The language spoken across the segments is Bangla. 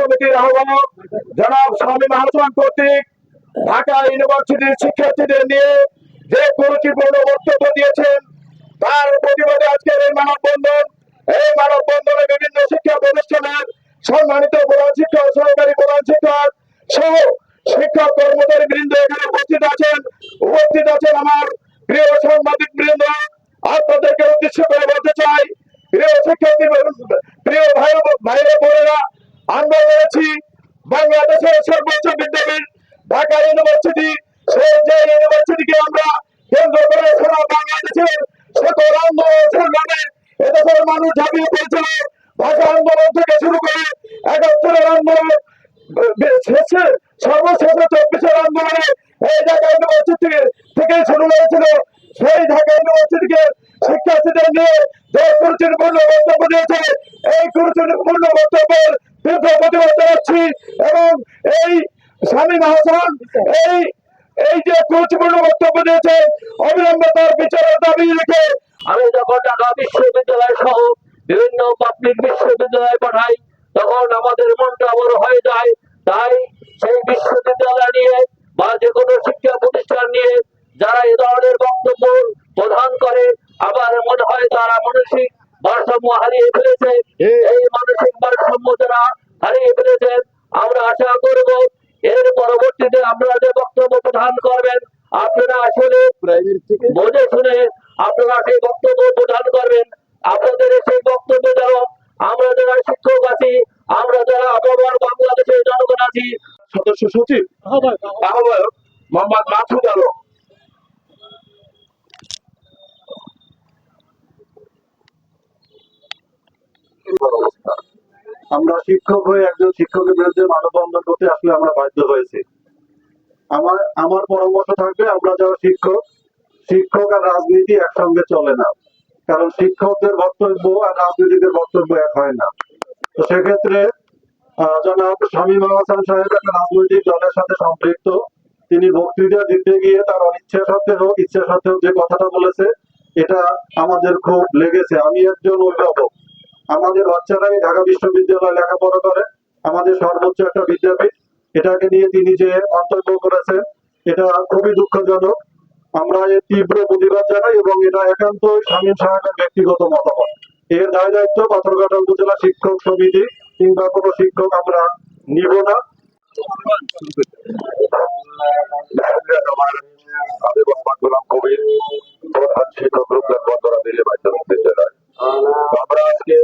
সমিতির আহ্বায়ক জনাব শামীম আহসান কর্তৃক ঢাকা ইউনিভার্সিটির শিক্ষার্থীদের নিয়ে যে গুরুত্বপূর্ণ বক্তব্য দিয়েছেন তার প্রতিবাদে আজকের এই মানববন্ধন। এই মানববন্ধনে বিভিন্ন শিক্ষা প্রতিষ্ঠানের সম্মানিত প্রধান শিক্ষক, সহকারী প্রধান শিক্ষক সহ শিক্ষক কর্মচারী বৃন্দ এখানে উপস্থিত আছেন আমার প্রিয় সাংবাদিক বৃন্দ। আপনাদেরকে উদ্দেশ্য করে বলতে চাই, প্রিয় শিক্ষার্থী, প্রিয় ভাইরা বোনেরা, আমরা রয়েছি বাংলাদেশের সর্বোচ্চ বিদ্যাপীঠ ঢাকা ইউনিভার্সিটি। সেই যে ইউনিভার্সিটিকে আমরা কেন্দ্র করে সারা বাংলাদেশের সকল আন্দোলন সংগ্রামে এদেশের মানুষ ঝাঁপিয়ে পড়েছিল। ভাষা আন্দোলন থেকে শুরু করে ৭১-এর আন্দোলন, সর্বশেষে ২৪-এর আন্দোলনে এই ঢাকা ইউনিভার্সিটি থেকে শুরু হয়েছিল। সেই ঢাকা ইউনিভার্সিটিকে শিক্ষার্থীদের নিয়ে যে গুরুত্বপূর্ণ বক্তব্য দিয়েছে, এই গুরুত্বপূর্ণ বক্তব্যের তীব্র প্রতিবাদ জানাচ্ছি। এবং এই শামীম আহসান এই যে গুরুত্বপূর্ণ বক্তব্য দিয়েছে, অবিলম্বে তার বিচারের দাবি রেখে আমি যখন ঢাকা বিশ্ববিদ্যালয় সহ বিভিন্ন পাবলিক বিশ্ববিদ্যালয়ে পাঠাই তখন আমাদের মনটা বড় হয়ে যায়। তাই সেই বিশ্ববিদ্যালয় নিয়ে বা যে কোনো শিক্ষা প্রতিষ্ঠান নিয়ে যারা এ ধরনের বক্তব্য প্রদান করে, আবার মনে হয় তারা মানসিক ভারসাম্য হারিয়ে ফেলেছে। এই মানসিক ভারসাম্য যারা হারিয়ে ফেলেছেন, আমরা আশা করব এর পরবর্তীতে আপনারা যে বক্তব্য প্রদান করবেন আপনারা আসলে বুঝে শুনে আপনারা সেই বক্তব্য প্রদান করবেন। আপনাদের সেই বক্তব্য দ্বারা আমরা যারা শিক্ষক আছি, আমরা যারা আবহাওয়ার বাংলাদেশের জনগণ আছি, সদস্য সচিব আহ্বায়ক মোহাম্মদ মাসুদ আলম। আমরা শিক্ষক হয়ে একজন শিক্ষকের বিরুদ্ধে মানববন্ধন করতে আসলে আমরা বাধ্য হয়েছি। আমার পরামর্শ থাকবে, আমরা যারা শিক্ষক আর রাজনীতি একসঙ্গে চলে না, কারণ শিক্ষকদের বক্তব্য আর রাজনীতিদের বক্তব্য এক হয় না। তো সেক্ষেত্রে জনাব শামীম আহসান সাহেব একটা রাজনৈতিক দলের সাথে সম্পৃক্ত। তিনি বক্তৃতা দিতে গিয়ে তার অনিচ্ছা সত্ত্বেও হোক ইচ্ছা সত্ত্বেও যে কথাটা বলেছে, এটা আমাদের খুব লেগেছে। আমি একজন অভিভাবক, আমাদের বাচ্চারাই ঢাকা বিশ্ববিদ্যালয়ে লেখাপড়া করে, আমাদের সর্বোচ্চ একটা বিদ্যাপীঠ। এটাকে নিয়ে তিনি যে মন্তব্য করেছেন, এটা খুবই দুঃখজনক। আমরা এর তীব্র প্রতিবাদ জানাই এবং এটা একান্তই শামীম সাহেবের ব্যক্তিগত মতামত। এর দায় দায়িত্ব পাথরঘাটা উপজেলা শিক্ষক সমিতি কিংবা কোনো শিক্ষক আমরা নিব না। আমি মোহাম্মদ গোলাম কবির, প্রধান শিক্ষক রূপদান বন্দরা দিল্লি মাধ্যমিক বিদ্যালয়। আমরা আজকে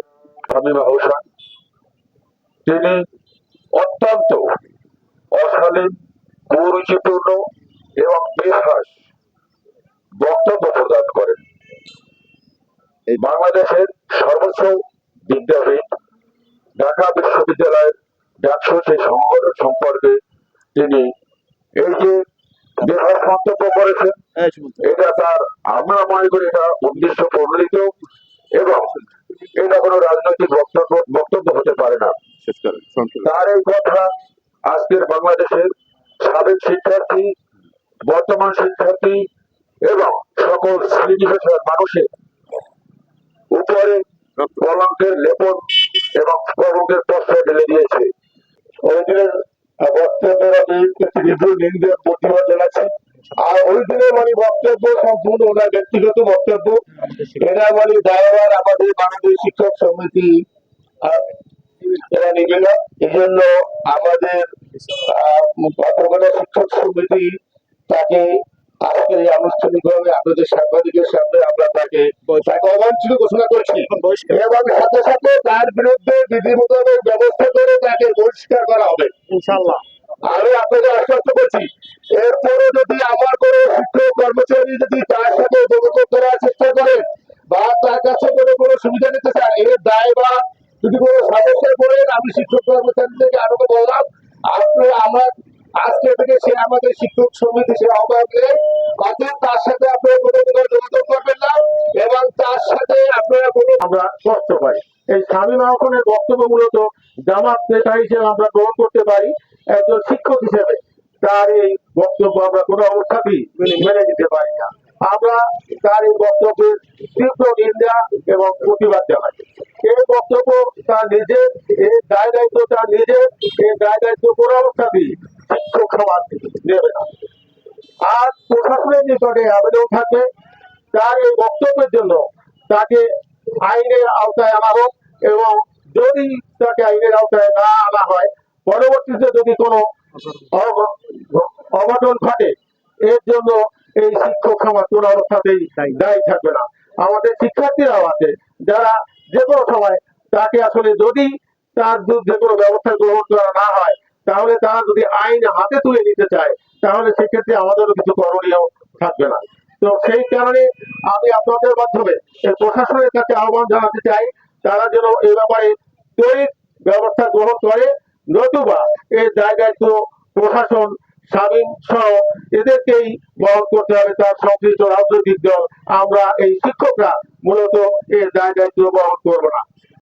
শামীম আহসান, তিনি অত্যন্ত অশালীন, কুরুচিপূর্ণ এবং বেফাঁস বক্তব্য প্রদান করেন। এই বাংলাদেশের সর্বোচ্চ বিদ্যাপীঠ ঢাকা বিশ্ববিদ্যালয়ের ডাকসু সেই সংগঠন সম্পর্কে তিনি এই যে বেফাঁস মন্তব্য করেছেন, এটা তার, আমরা মনে করি এটা উদ্দেশ্য প্রণোদিত এবং এটা কোনো রাজনৈতিক বক্তব্য হতে পারে না। তার এই কথা আজকের বাংলাদেশের সাবেক শিক্ষার্থী, বর্তমান শিক্ষার্থী এবং সকল শ্রেণী পেশার মানুষের উপরে কলঙ্কের লেপন এবং কলঙ্কের প্রশ্রয় ঢেলে দিয়েছে। ওই দিনের বক্তব্যের আমি তীব্র নিন্দা প্রতিবাদ জানাচ্ছি। আর ওই দিনের বক্তব্য সম্পূর্ণ ওনার ব্যক্তিগত বক্তব্য, এরা দায়ভার আমাদের বাংলাদেশ শিক্ষক সমিতি এরা নিবে না। এই জন্য আমাদের পাথরঘাটা শিক্ষক সমিতি তাকে আজকে আনুষ্ঠানিকভাবে আপনাদের সাংবাদিকের সামনে আমরা তাকে অবাঞ্ছিত ঘোষণা করছি এবং সাথে সাথে তার বিরুদ্ধে বিধি মোতাবেক ব্যবস্থা করে তাকে বহিষ্কার করা হবে ইনশাআল্লাহ। আমি আপনাদের আশ্বস্ত করছি, এরপরে যদি আমার কোনো শিক্ষক কর্মচারী যদি তার সাথে যোগাযোগ করার চেষ্টা করে বা তার কাছে কোনো সুবিধা নিতে চান, এর দায় বা যদি কোনো সমস্যায় পড়েন, আমি শিক্ষক কর্মচারীদেরকে আরো বললাম, আপনারা আমার আজকে থেকে সে আমাদের শিক্ষক সমিতি সে আহ্বায়ক, অতএব তার সাথে আপনারা কোনো যোগাযোগ করবেন না এবং তার সাথে আপনারা কোনো, আমরা কষ্ট পাই। এই শামীম আহসানের বক্তব্য মূলত জামাত নেতা হিসেবে আমরা গ্রহণ করতে পারি, একজন শিক্ষক হিসেবে তার এই বক্তব্য আমরা কোনো অবস্থাতেই মেনে নিতে পারি না। আমরা তার এই বক্তব্যের তীব্র নিন্দা এবং প্রতিবাদ জানাই। এই বক্তব্য তার নিজের, এই দায় দায়িত্ব তার নিজের, এই দায় দায়িত্ব কোনো অবস্থাতেই শিক্ষক সমাজ নেবে না। আর প্রশাসনের নিকটে আবেদন থাকবে তার এই বক্তব্যের জন্য তাকে আইনের আওতায় আনা হোক, এবং যদি তাকে আইনের আওতায় না আনা হয়, পরবর্তীতে যদি কোনো অঘটন ঘটে, এর জন্য এই শিক্ষক সমাজ কোনো অবস্থাতেই দায়ী থাকবে না। আমাদের শিক্ষার্থীরাও আছে যারা যে কোনো সময় তাকে আসলে যদি তার বিরুদ্ধে কোনো ব্যবস্থা গ্রহণ করা না হয়, তাহলে তারা যদি আইন হাতে তুলে নিতে চায়, তাহলে সেক্ষেত্রে আমাদেরও কিছু করণীয় থাকবে না। তো সেই কারণে আমি আপনাদের মাধ্যমে এই প্রশাসনের কাছে আহ্বান জানাতে চাই, তারা যেন এই ব্যাপারে তড়িৎ ব্যবস্থা গ্রহণ করে, নতুবা এই জায়গায় তো প্রশাসন, স্বাধীন সহ এদেরকেই বহন করতে হবে, তার সংশ্লিষ্ট রাজনৈতিক দল। আমরা এই শিক্ষকরা মূলত এর দায় দায়িত্ব বহন করবো না।